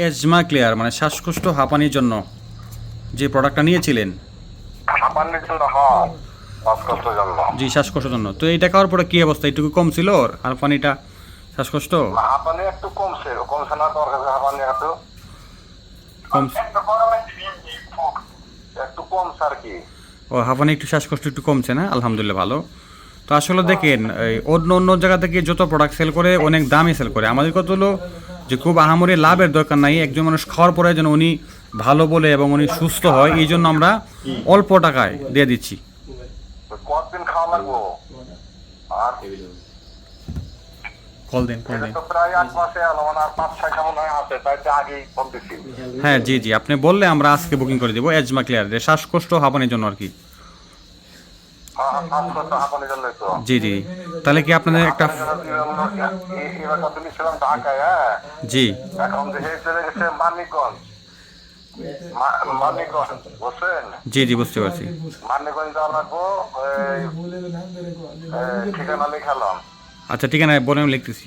Asthma clear মানে শ্বাসকষ্ট হাঁপানির জন্য যে প্রোডাক্টটা নিয়েছিলেন। হাঁপানির জন্য, হ্যাঁ, শ্বাসকষ্টের জন্য। জি, শ্বাসকষ্টের জন্য। তো এইটা খাওয়ার পরে কি অবস্থা, একটু কম ছিল ওর হাঁপানিটা, শ্বাসকষ্ট না, হাঁপানি একটু কমছে না তোর কাছে? হাঁপানি একটু কম, একটু কমছে আর কি। ও হাঁপানি একটু শ্বাসকষ্ট একটু কমছে না, আলহামদুলিল্লাহ ভালো। তো আসলে দেখেন এই অন্য অন্য জায়গা থেকে যত প্রোডাক্ট সেল করে অনেক দামে সেল করে, আমাদের কত হলো যে খুব আহামরি লাভের দরকার নাই, একজন মানুষ খাওয়ার পরে যেন উনি ভালো বলে এবং উনি সুস্থ হয়, এই জন্য আমরা অল্প টাকায় দিয়ে দিচ্ছি। কতদিন খাওয়া লাগবো? আর কল দেন এটা তো প্রায় 8 মাসে এলো, মানে আর 5-6 কেমন হয় আছে, তাই তো আগেই বলতেছি। হ্যাঁ জি জি, আপনি বললে আমরা আজকে বুকিং করে দেবো এজমা ক্লিয়ার, শ্বাসকষ্ট হাঁপানির জন্য আর কি। হ্যাঁ, শ্বাসকষ্ট হাঁপানির জন্যই তো। জি জি, তাহলে কি আপনাদের একটা, এবার তুমি ছিলাম ঢাকায়, হ্যাঁ, জি এখন দেখে চলে গেছে মানিকগঞ্জ। মানিকগঞ্জ বুঝছেন? জি জি বুঝতে পারছি। মানিকগঞ্জ যাওয়া লাগবো, ঠিকানা লিখালাম। আচ্ছা ঠিকানা বলে আমি লিখতেছি।